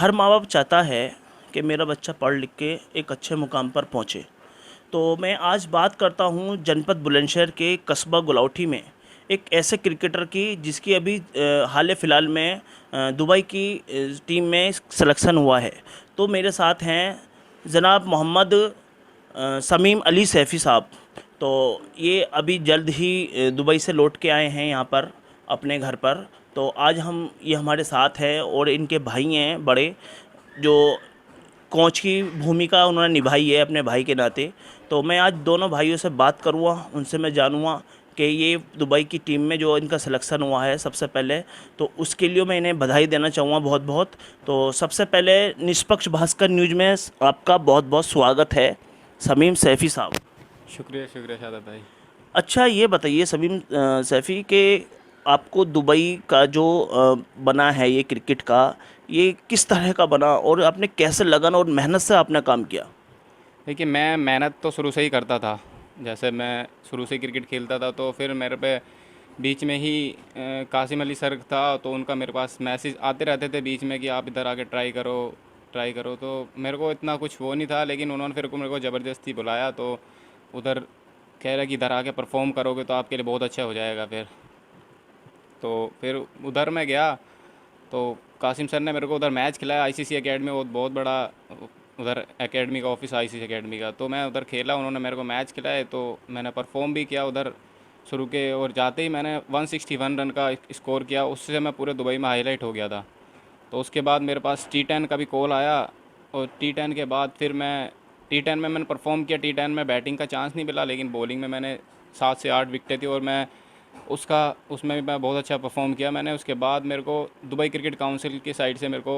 हर माँ बाप चाहता है कि मेरा बच्चा पढ़ लिख के एक अच्छे मुकाम पर पहुँचे। तो मैं आज बात करता हूँ जनपद बुलंदशहर के कस्बा गुलाउठी में एक ऐसे क्रिकेटर की जिसकी अभी हाल फिलहाल में दुबई की टीम में सिलेक्शन हुआ है। तो मेरे साथ हैं जनाब मोहम्मद समीम अली सैफ़ी साहब। तो ये अभी जल्द ही दुबई से लौट के आए हैं यहाँ पर अपने घर पर। तो आज हम ये हमारे साथ हैं और इनके भाई हैं बड़े, जो कोच की भूमिका उन्होंने निभाई है अपने भाई के नाते। तो मैं आज दोनों भाइयों से बात करूँगा, उनसे मैं जानूँगा कि ये दुबई की टीम में जो इनका सिलेक्शन हुआ है सबसे पहले, तो उसके लिए मैं इन्हें बधाई देना चाहूँगा बहुत बहुत। तो सबसे पहले निष्पक्ष भास्कर न्यूज़ में आपका बहुत बहुत स्वागत है समीम सैफ़ी साहब। शुक्रिया शुक्रिया शादाब भाई। अच्छा ये बताइए समीम सैफ़ी के आपको दुबई का जो बना है ये क्रिकेट का, ये किस तरह का बना और आपने कैसे लगन और मेहनत से आपने काम किया? देखिए, मैं मेहनत तो शुरू से ही करता था। जैसे मैं शुरू से ही क्रिकेट खेलता था, तो फिर मेरे पे बीच में ही कासिम अली सर था, तो उनका मेरे पास मैसेज आते रहते थे बीच में कि आप इधर आके ट्राई करो। तो मेरे को इतना कुछ वो नहीं था, लेकिन उन्होंने फिर को मेरे को ज़बरदस्ती बुलाया। तो उधर कह रहा कि इधर आके परफॉर्म करोगे तो आपके लिए बहुत अच्छा हो जाएगा। तो फिर उधर मैं गया, तो कासिम सर ने मेरे को उधर मैच खिलाया। आईसीसी एकेडमी, वो बहुत बड़ा उधर एकेडमी का ऑफिस, आईसीसी एकेडमी का। तो मैं उधर खेला, उन्होंने मेरे को मैच खिलाए, तो मैंने परफॉर्म भी किया उधर शुरू के। और जाते ही मैंने 161 रन का स्कोर किया, उससे मैं पूरे दुबई में हाईलाइट हो गया था। तो उसके बाद मेरे पास टी10 का भी कॉल आया, और टी10 के बाद फिर मैं टी10 में मैंने परफॉर्म किया। टी10 में बैटिंग का चांस नहीं मिला, लेकिन बॉलिंग में मैंने 7 से 8 विकेटें थी, और मैं उसका उसमें भी मैं बहुत अच्छा परफॉर्म किया मैंने। उसके बाद मेरे को दुबई क्रिकेट काउंसिल की साइड से मेरे को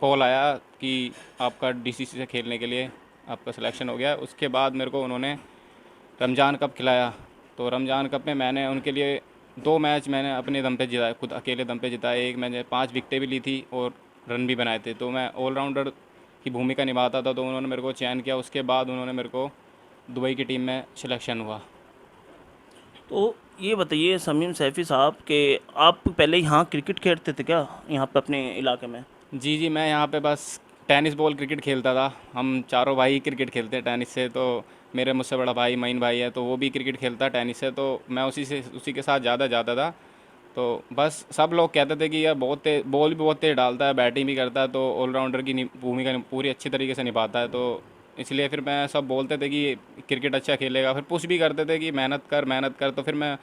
कॉल आया कि आपका डीसीसी से खेलने के लिए आपका सिलेक्शन हो गया। उसके बाद मेरे को उन्होंने रमज़ान कप खिलाया। तो रमज़ान कप में मैंने उनके लिए 2 मैच मैंने अपने दम पे जिताए, खुद अकेले दम पे जिताए। एक मैंने 5 विकेटें भी ली थी और रन भी बनाए थे। तो मैं ऑलराउंडर की भूमिका निभाता था, तो उन्होंने मेरे को चयन किया। उसके बाद उन्होंने मेरे को दुबई की टीम में सिलेक्शन हुआ। तो ये बताइए समीम सैफ़ी साहब कि आप पहले यहाँ क्रिकेट खेलते थे क्या, यहाँ पे अपने इलाके में? जी जी, मैं यहाँ पे बस टेनिस बॉल क्रिकेट खेलता था। हम चारों भाई क्रिकेट खेलते हैं टेनिस से। तो मेरे मुझसे बड़ा भाई मईन भाई है, तो वो भी क्रिकेट खेलता है टेनिस से। तो मैं उसी के साथ ज़्यादा जाता था। तो बस सब लोग कहते थे कि यार बहुत तेज बॉल भी बहुत तेज डालता है, बैटिंग भी करता है, तो ऑलराउंडर की भूमिका पूरी अच्छी तरीके से निभाता है। तो इसलिए फिर मैं सब बोलते थे कि क्रिकेट अच्छा खेलेगा, फिर पुश भी करते थे कि मेहनत कर। तो फिर मैं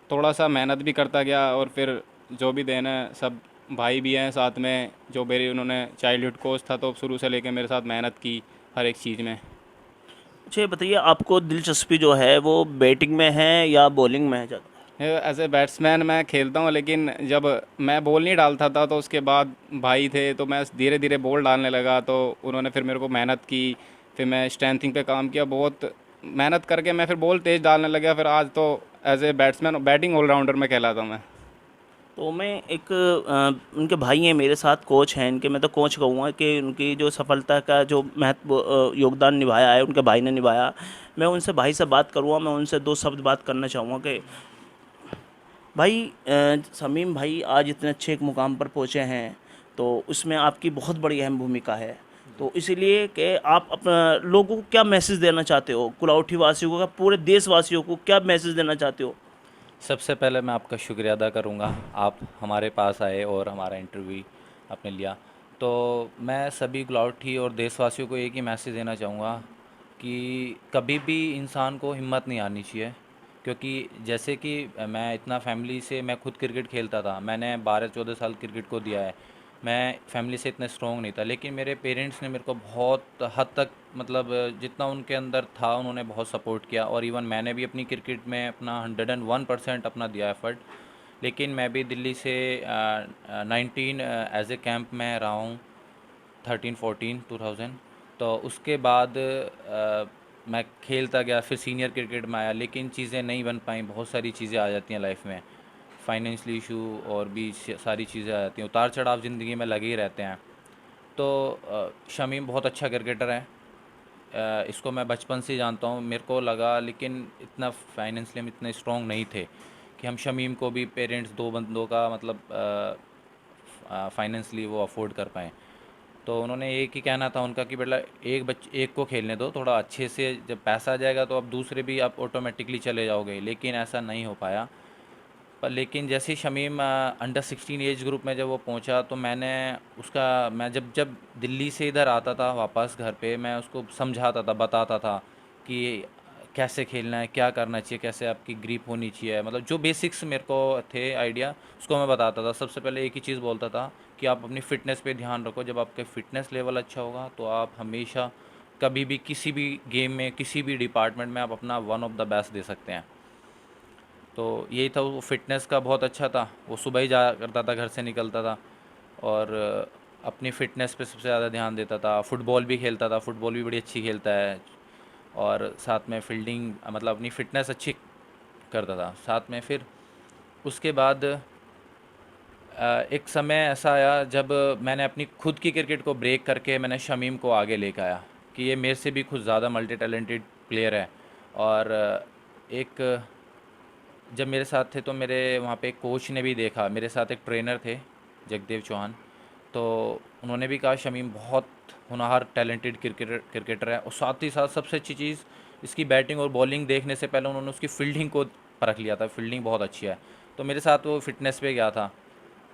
थोड़ा सा मेहनत भी करता गया, और फिर जो भी देना है, सब भाई भी हैं साथ में, जो मेरी उन्होंने चाइल्डहुड कोच था, तो शुरू से लेकर मेरे साथ मेहनत की हर एक चीज़ में। अच्छा ये बताइए आपको दिलचस्पी जो है वो बैटिंग में है या बॉलिंग में है ज़्यादा? एज ए बैट्समैन मैं खेलता हूँ, लेकिन जब मैं बॉल नहीं डालता था, तो उसके बाद भाई थे, तो मैं धीरे धीरे बॉल डालने लगा। तो उन्होंने फिर मेरे को मेहनत की, फिर मैं स्ट्रेंथिंग पे काम किया, बहुत मेहनत करके मैं फिर बॉल तेज़ डालने लगा। फिर आज तो as a batsman batting allrounder में कहलाता हूँ मैं। तो मैं एक उनके भाई हैं मेरे साथ, कोच हैं इनके, मैं तो कोच कहूँगा कि उनकी जो सफलता का जो महत्व योगदान निभाया है उनके भाई ने निभाया। मैं उनसे भाई से बात करूँगा, मैं उनसे दो शब्द बात करना चाहूँगा कि भाई समीम भाई आज इतने अच्छे एक मुकाम पर पहुँचे हैं, तो उसमें आपकी बहुत बड़ी अहम भूमिका है। तो इसीलिए कि आप अपना लोगों को क्या मैसेज देना चाहते हो, कुलाउठी वासियों को, क्या पूरे देशवासियों को क्या मैसेज देना चाहते हो? सबसे पहले मैं आपका शुक्रिया अदा करूँगा, आप हमारे पास आए और हमारा इंटरव्यू आपने लिया। तो मैं सभी गुलाउठी और देशवासियों को एक ही मैसेज देना चाहूँगा कि कभी भी इंसान को हिम्मत नहीं हारनी चाहिए। क्योंकि जैसे कि मैं इतना फैमिली से, मैं खुद क्रिकेट खेलता था, मैंने 12-14 साल क्रिकेट को दिया है। मैं फैमिली से इतना स्ट्रॉन्ग नहीं था, लेकिन मेरे पेरेंट्स ने मेरे को बहुत हद तक, मतलब जितना उनके अंदर था उन्होंने बहुत सपोर्ट किया। और इवन मैंने भी अपनी क्रिकेट में अपना 101% अपना दिया एफर्ट। लेकिन मैं भी दिल्ली से 19 एज ए कैंप में रहा हूँ, 13-14 2000। तो उसके बाद मैं खेलता गया, फिर सीनियर क्रिकेट में आया, लेकिन चीज़ें नहीं बन पाई। बहुत सारी चीज़ें आ जाती हैं लाइफ में, फाइनेंशियल इशू और भी सारी चीज़ें आ जाती हैं, उतार चढ़ाव ज़िंदगी में लगे ही रहते हैं। तो शमीम बहुत अच्छा क्रिकेटर है, इसको मैं बचपन से ही जानता हूँ। मेरे को लगा, लेकिन इतना फाइनेंशियली हम इतने स्ट्रॉन्ग नहीं थे कि हम शमीम को भी, पेरेंट्स दो बंदों का मतलब फाइनेंशियली वो अफोर्ड कर पाएँ। तो उन्होंने एक ही कहना था उनका कि बेटा एक को खेलने दो, थोड़ा अच्छे से जब पैसा आ जाएगा तो अब दूसरे भी आप ऑटोमेटिकली चले जाओगे, लेकिन ऐसा नहीं हो पाया। पर लेकिन जैसे ही शमीम अंडर 16 एज ग्रुप में जब वो पहुंचा तो मैं जब जब दिल्ली से इधर आता था वापस घर पे, मैं उसको समझाता था, बताता था कि कैसे खेलना है, क्या करना चाहिए, कैसे आपकी ग्रिप होनी चाहिए, मतलब जो बेसिक्स मेरे को थे आइडिया उसको मैं बताता था। सबसे पहले एक ही चीज़ बोलता था कि आप अपनी फ़िटनेस पे ध्यान रखो। जब आपके फ़िटनेस लेवल अच्छा होगा तो आप हमेशा कभी भी किसी भी गेम में, किसी भी डिपार्टमेंट में आप अपना वन ऑफ द बेस्ट दे सकते हैं। तो यही था, वो फ़िटनेस का बहुत अच्छा था। वो सुबह ही जा करता था, घर से निकलता था और अपनी फ़िटनेस पे सबसे ज़्यादा ध्यान देता था। फ़ुटबॉल भी खेलता था, फ़ुटबॉल भी बड़ी अच्छी खेलता है, और साथ में फ़ील्डिंग, मतलब अपनी फ़िटनेस अच्छी करता था साथ में। फिर उसके बाद एक समय ऐसा आया जब मैंने अपनी खुद की क्रिकेट को ब्रेक करके मैंने शमीम को आगे लेकर आया कि ये मेरे से भी कुछ ज़्यादा मल्टी टैलेंटेड प्लेयर है। और एक जब मेरे साथ थे तो मेरे वहाँ पे एक कोच ने भी देखा, मेरे साथ एक ट्रेनर थे जगदेव चौहान, तो उन्होंने भी कहा शमीम बहुत होनहार टैलेंटेड क्रिकेटर है, और साथ ही साथ सबसे अच्छी चीज़ इसकी बैटिंग और बॉलिंग देखने से पहले उन्होंने उसकी फ़ील्डिंग को परख लिया था, फ़ील्डिंग बहुत अच्छी है। तो मेरे साथ वो फ़िटनेस पे गया था,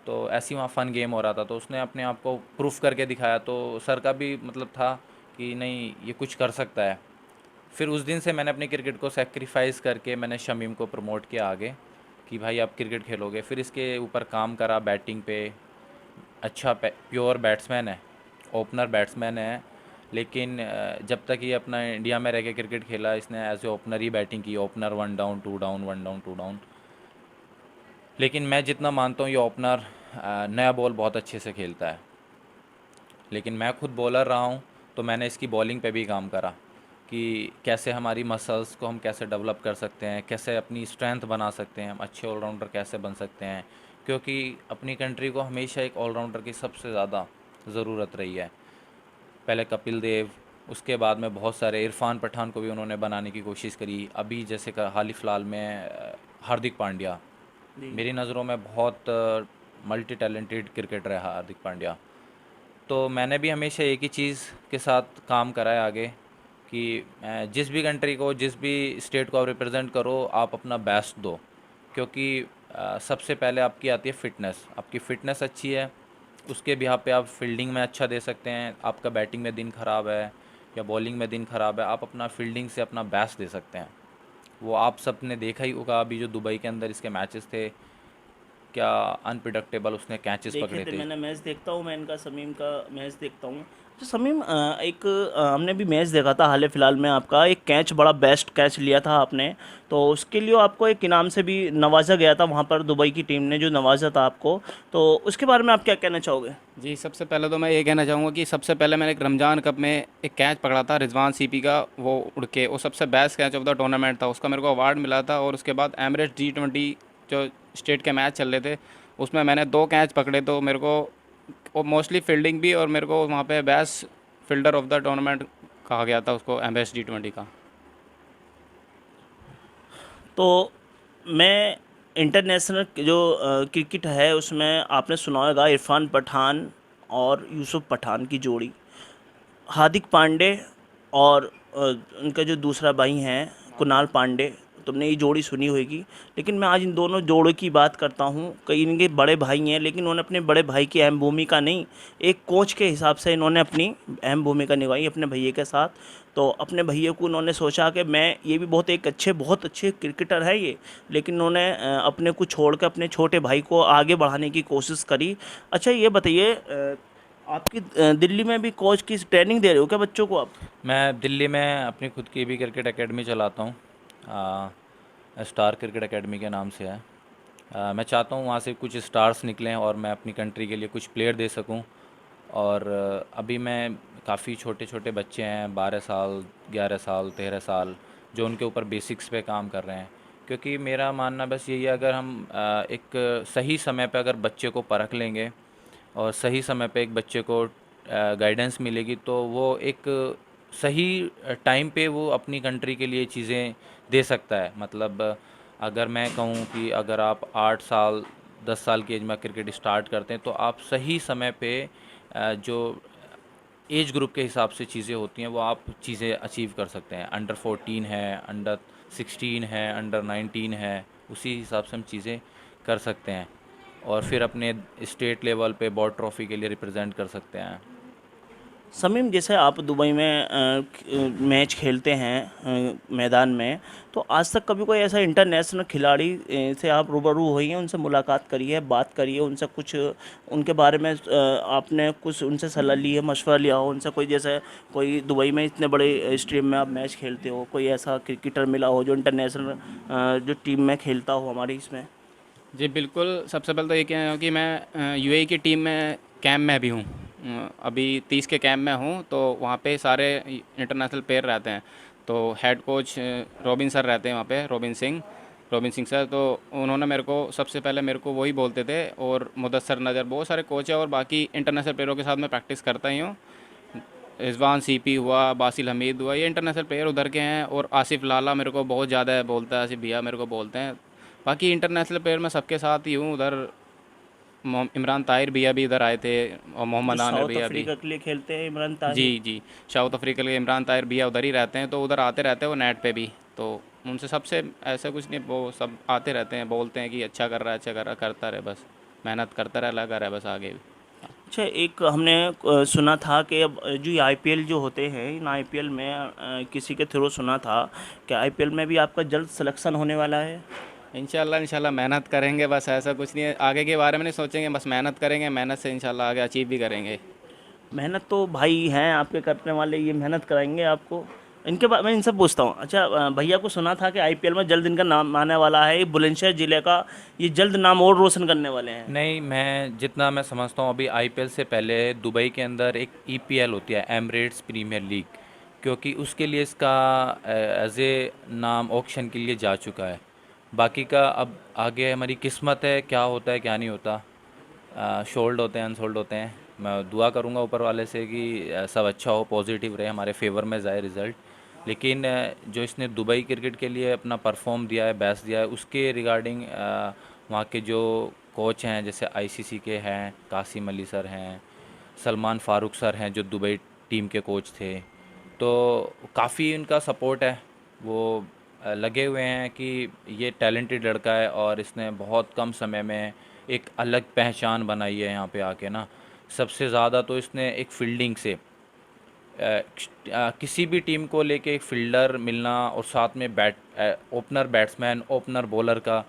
तो ऐसे ही वहाँ फ़न गेम हो रहा था, तो उसने अपने आप को प्रूफ करके दिखाया, तो सर का भी मतलब था कि नहीं ये कुछ कर सकता है। फिर उस दिन से मैंने अपनी क्रिकेट को सेक्रीफाइस करके मैंने शमीम को प्रमोट किया आगे कि भाई आप क्रिकेट खेलोगे। फिर इसके ऊपर काम करा बैटिंग पे। अच्छा प्योर बैट्समैन है, ओपनर बैट्समैन है, लेकिन जब तक ये अपना इंडिया में रह के क्रिकेट खेला इसने एज ए ओपनर ही बैटिंग की। Opener, one down two down, one down two down. लेकिन मैं जितना मानता हूँ ये ओपनर नया बॉल बहुत अच्छे से खेलता है, लेकिन मैं खुद बॉलर रहा हूँ तो मैंने इसकी बॉलिंग पे भी काम करा कि कैसे हमारी मसल्स को हम कैसे डेवलप कर सकते हैं, कैसे अपनी स्ट्रेंथ बना सकते हैं, हम अच्छे ऑलराउंडर कैसे बन सकते हैं, क्योंकि अपनी कंट्री को हमेशा एक ऑलराउंडर की सबसे ज़्यादा ज़रूरत रही है। पहले कपिल देव, उसके बाद में बहुत सारे, इरफान पठान को भी उन्होंने बनाने की कोशिश करी। अभी जैसे हाल ही फ़िलहाल में हार्दिक पांड्या, जी। मेरी नज़रों में बहुत मल्टी टैलेंटेड क्रिकेटर है हार्दिक पांड्या। तो मैंने भी हमेशा एक ही चीज़ के साथ काम करा है आगे कि जिस भी कंट्री को, जिस भी स्टेट को आप रिप्रेजेंट करो, आप अपना बेस्ट दो, क्योंकि सबसे पहले आपकी आती है फ़िटनेस। आपकी फ़िटनेस अच्छी है, उसके बिहाफ पे आप फील्डिंग में अच्छा दे सकते हैं। आपका बैटिंग में दिन ख़राब है या बॉलिंग में दिन ख़राब है, आप अपना फील्डिंग से अपना बेस्ट दे सकते हैं। वो आप सब ने देखा ही होगा, अभी जो दुबई के अंदर इसके मैचेस थे, क्या अनप्रिडिक्टेबल उसने कैचेस देखे पकड़े थे, थे। मैंने मैच देखता हूँ, मैं इनका समीम का मैच देखता हूँ। तो समीम हमने भी मैच देखा था हाल फिलहाल में, आपका एक कैच, बड़ा बेस्ट कैच लिया था आपने, तो उसके लिए आपको एक इनाम से भी नवाजा गया था वहाँ पर, दुबई की टीम ने जो नवाजा था आपको, तो उसके बारे में आप क्या कहना चाहोगे? जी, सबसे पहले तो मैं ये कहना चाहूँगा कि सबसे पहले मैंने एक रमज़ान कप में एक कैच पकड़ा था रिजवान सीपी का, वो उड़ के, वो सबसे best catch of the tournament था, उसका मेरे को अवार्ड मिला था। और उसके बाद एमरेट्स G20 जो स्टेट के मैच चल रहे थे उसमें मैंने 2 कैच पकड़े, तो मेरे को मोस्टली फील्डिंग भी, और मेरे को वहाँ पे best fielder of the tournament कहा गया था उसको, एमरेट्स G20 का। तो मैं इंटरनेशनल जो क्रिकेट है उसमें आपने सुना होगा इरफान पठान और यूसुफ पठान की जोड़ी, हार्दिक पांडे और उनका जो दूसरा भाई हैं कुणाल पांडे, तुमने ये जोड़ी सुनी होगी। लेकिन मैं आज इन दोनों जोड़ों की बात करता हूँ। कई इनके बड़े भाई हैं, लेकिन उन्होंने अपने बड़े भाई की अहम भूमिका नहीं, एक कोच के हिसाब से इन्होंने अपनी अहम भूमिका निभाई अपने भैया के साथ। तो अपने भैया को उन्होंने सोचा कि मैं, ये भी बहुत अच्छे क्रिकेटर है ये, लेकिन उन्होंने अपने को छोड़ कर अपने छोटे भाई को आगे बढ़ाने की कोशिश करी। अच्छा ये बताइए, आपकी दिल्ली में भी कोच की ट्रेनिंग दे रहे हो क्या बच्चों को आप? मैं दिल्ली में अपनी खुद की भी क्रिकेट एकेडमी चलाता हूँ, स्टार क्रिकेट एकेडमी के नाम से है। मैं चाहता हूँ वहाँ से कुछ स्टार्स निकलें और मैं अपनी कंट्री के लिए कुछ प्लेयर दे सकूँ। और अभी मैं काफ़ी छोटे छोटे बच्चे हैं, 12 साल, 11 साल, 13 साल, जो उनके ऊपर बेसिक्स पे काम कर रहे हैं। क्योंकि मेरा मानना बस यही है, अगर हम एक सही समय पे अगर बच्चे को परख लेंगे और सही समय पे एक बच्चे को गाइडेंस मिलेगी, तो वो एक सही टाइम पे वो अपनी कंट्री के लिए चीज़ें दे सकता है। मतलब अगर मैं कहूँ कि अगर आप 8 साल, 10 साल की एज में क्रिकेट स्टार्ट करते हैं तो आप सही समय पे जो एज ग्रुप के हिसाब से चीज़ें होती हैं, वो आप चीज़ें अचीव कर सकते हैं। अंडर 14 है, अंडर 16 है, अंडर 19 है, उसी हिसाब से हम चीज़ें कर सकते हैं और फिर अपने स्टेट लेवल पे बॉर्ड ट्रॉफ़ी के लिए रिप्रेजेंट कर सकते हैं। समीम, जैसे आप दुबई में मैच खेलते हैं मैदान में, तो आज तक कभी कोई ऐसा इंटरनेशनल खिलाड़ी से आप रूबरू हुई हैं, उनसे मुलाकात करी है, बात करी है उनसे, कुछ उनके बारे में आपने कुछ उनसे सलाह ली है, मशवरा लिया हो उनसे? कोई जैसे कोई दुबई में इतने बड़े स्ट्रीम में आप मैच खेलते हो, कोई ऐसा क्रिकेटर मिला हो जो इंटरनेशनल जो टीम में खेलता हो हमारी इसमें? जी बिल्कुल, सबसे पहले तो ये कह रहा हूँ कि मैं यूएई की टीम में कैंप में भी हूँ। अभी 30 के कैंप में हूँ, तो वहाँ पे सारे इंटरनेशनल प्लेयर रहते हैं। तो हेड कोच रॉबिन सर रहते हैं वहाँ पे, रॉबिन सिंह सर। तो उन्होंने मेरे को सबसे पहले मेरे को वही बोलते थे, और मुदस्सर नज़र, बहुत सारे कोच हैं, और बाकी इंटरनेशनल प्लेयरों के साथ मैं प्रैक्टिस करता ही हूँ। रिजवान सीपी हुआ, बासिल हमीद हुआ, ये इंटरनेशनल प्लेयर उधर के हैं। और आसिफ लाला मेरे को बहुत ज़्यादा बोलता है, आसिफ भैया मेरे को बोलते हैं। बाकी इंटरनेशनल प्लेयर मैं सबके साथ ही हूँ उधर। इमरान ताहिर भैया भी इधर आए थे, और जो मोहम्मद आमिर साउथ भैया भी। अफ्रीका के लिए खेलते हैं, इमरान जी ताहिर। जी, साउथ अफ्रीका के इमरान ताहिर भैया उधर ही रहते हैं, तो उधर आते रहते हैं वो नेट पे भी। तो उनसे सबसे ऐसा कुछ नहीं, वो सब आते रहते हैं, बोलते हैं कि अच्छा कर रहा है, अच्छा कर रहा है, करता रहे बस, मेहनत करता रहे, लगा रहे बस आगे भी। अच्छा, एक हमने सुना था कि अब जो ये आईपीएल जो होते हैं, इन आईपीएल में किसी के थ्रू सुना था कि आईपीएल में भी आपका जल्द सिलेक्शन होने वाला है। इंशाल्लाह इंशाल्लाह मेहनत करेंगे, बस ऐसा कुछ नहीं है, आगे के बारे में नहीं सोचेंगे, बस मेहनत करेंगे, मेहनत से इंशाल्लाह आगे अचीव भी करेंगे। मेहनत तो भाई हैं आपके करने वाले, ये मेहनत कराएंगे आपको। इनके बाद मैं इनसे पूछता हूँ। अच्छा, भैया को सुना था कि आईपीएल में जल्द इनका नाम आने वाला है, ये बुलंदशहर ज़िले का ये जल्द नाम और रोशन करने वाले हैं। नहीं, मैं जितना मैं समझता हूँ अभी आईपीएल से पहले दुबई के अंदर एक ईपीएल होती है, एमिरेट्स प्रीमियर लीग, क्योंकि उसके लिए इसका एज ए नाम ऑक्शन के लिए जा चुका है। बाकी का अब आगे हमारी किस्मत है, क्या होता है क्या नहीं होता। शोल्ड होते हैं, अनसोल्ड होते हैं। मैं दुआ करूंगा ऊपर वाले से कि सब अच्छा हो, पॉजिटिव रहे, हमारे फेवर में जाए रिज़ल्ट। लेकिन जो इसने दुबई क्रिकेट के लिए अपना परफॉर्म दिया है, बेस्ट दिया है, उसके रिगार्डिंग वहाँ के जो कोच हैं, जैसे आईसीसी के हैं, कासिम अली सर हैं, सलमान फ़ारूक सर हैं जो दुबई टीम के कोच थे, तो काफ़ी इनका सपोर्ट है। वो लगे हुए हैं कि ये टैलेंटेड लड़का है और इसने बहुत कम समय में एक अलग पहचान बनाई है यहाँ पे आके ना। सबसे ज़्यादा तो इसने एक फील्डिंग से किसी भी टीम को लेके एक फील्डर मिलना और साथ में ओपनर बैट्समैन, ओपनर बॉलर का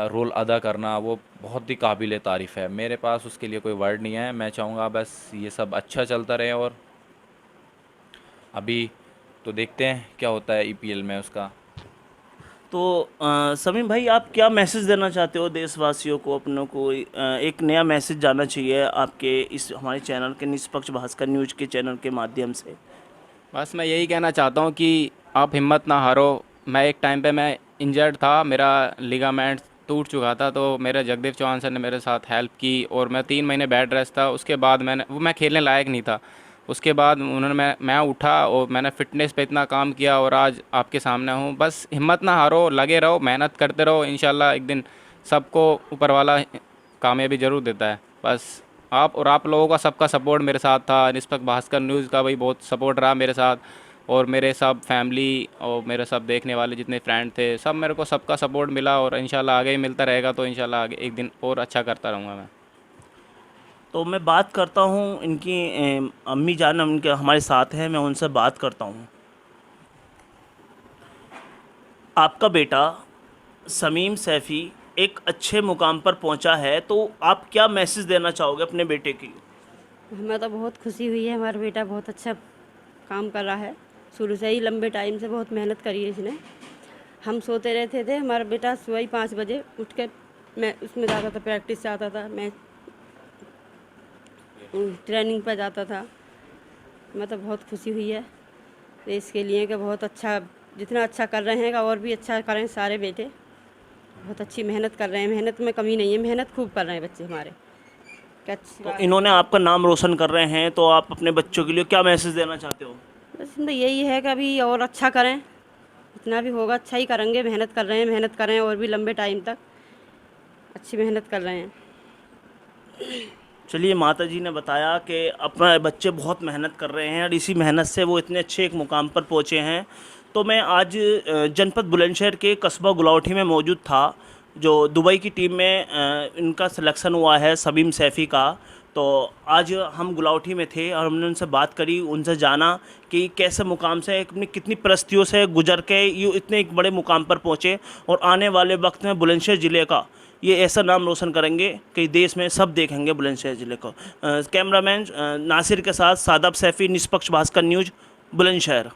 रोल अदा करना, वो बहुत ही काबिल तारीफ़ है। मेरे पास उसके लिए कोई वर्ड नहीं है। मैं चाहूँगा बस ये सब अच्छा चलता रहे, और अभी तो देखते हैं क्या होता है ईपीएल में उसका। तो समीम भाई, आप क्या मैसेज देना चाहते हो देशवासियों को, अपनों को? एक नया मैसेज जाना चाहिए आपके इस हमारे चैनल के निष्पक्ष भास्कर न्यूज़ के चैनल के माध्यम से। बस मैं यही कहना चाहता हूँ कि आप हिम्मत ना हारो। मैं एक टाइम पे मैं इंजर्ड था, मेरा लिगामेंट टूट चुका था, तो मेरे जगदीप चौहान सर ने मेरे साथ हेल्प की, और मैं 3 महीने बेड रेस्ट था। उसके बाद मैं खेलने लायक नहीं था। उसके बाद उन्होंने मैं उठा और मैंने फ़िटनेस पे इतना काम किया, और आज आपके सामने हूँ। बस हिम्मत ना हारो, लगे रहो, मेहनत करते रहो, इंशाल्लाह एक दिन सबको ऊपर वाला कामयाबी ज़रूर देता है। बस आप लोगों का सबका सपोर्ट मेरे साथ था, निष्पक्ष भास्कर न्यूज़ का भी बहुत सपोर्ट रहा मेरे साथ, और मेरे सब फैमिली और मेरे सब देखने वाले जितने फ्रेंड थे, सब मेरे को सबका सपोर्ट मिला, और इंशाल्लाह आगे ही मिलता रहेगा। तो इंशाल्लाह आगे एक दिन और अच्छा करता रहूँगा मैं। तो मैं बात करता हूँ इनकी अम्मी जान उनके हमारे साथ हैं, मैं उनसे बात करता हूँ। आपका बेटा समीम सैफ़ी एक अच्छे मुकाम पर पहुंचा है, तो आप क्या मैसेज देना चाहोगे अपने बेटे की? हमें तो बहुत खुशी हुई है, हमारा बेटा बहुत अच्छा काम कर रहा है। शुरू से ही लंबे टाइम से बहुत मेहनत करी है इसने। हम सोते रहते थे, हमारा बेटा सुबह ही 5 बजे उठ के मैं उसमें जाता था, प्रैक्टिस जाता था, मैं ट्रेनिंग पर जाता था। हमें तो बहुत खुशी हुई है देश के लिए कि बहुत अच्छा, जितना अच्छा कर रहे हैं और भी अच्छा करें सारे बेटे। बहुत अच्छी मेहनत कर रहे हैं, मेहनत में कमी नहीं है, मेहनत खूब कर रहे हैं बच्चे हमारे। क्या अच्छी तो बात। इन्होंने आपका नाम रोशन कर रहे हैं, तो आप अपने बच्चों के लिए क्या मैसेज देना चाहते हो? बस इनमें यही है कि अभी और अच्छा करें, जितना भी होगा अच्छा ही करेंगे। मेहनत कर रहे हैं, मेहनत करें और भी लंबे टाइम तक अच्छी मेहनत कर रहे हैं। चलिए, माता जी ने बताया कि अपना बच्चे बहुत मेहनत कर रहे हैं और इसी मेहनत से वो इतने अच्छे एक मुकाम पर पहुँचे हैं। तो मैं आज जनपद बुलंदशहर के कस्बा गुलावटी में मौजूद था, जो दुबई की टीम में इनका सिलेक्शन हुआ है समीम सैफ़ी का। तो आज हम गुलावटी में थे और हमने उनसे बात करी, उनसे जाना कि कैसे मुकाम से अपनी कितनी परिस्थितियों से गुजर के ये इतने एक बड़े मुकाम पर पहुँचे और आने वाले वक्त में बुलंदशहर ज़िले का ये ऐसा नाम रोशन करेंगे कि देश में सब देखेंगे बुलंदशहर ज़िले को। कैमरामैन नासिर के साथ सादाब सैफ़ी, निष्पक्ष भास्कर न्यूज़, बुलंदशहर।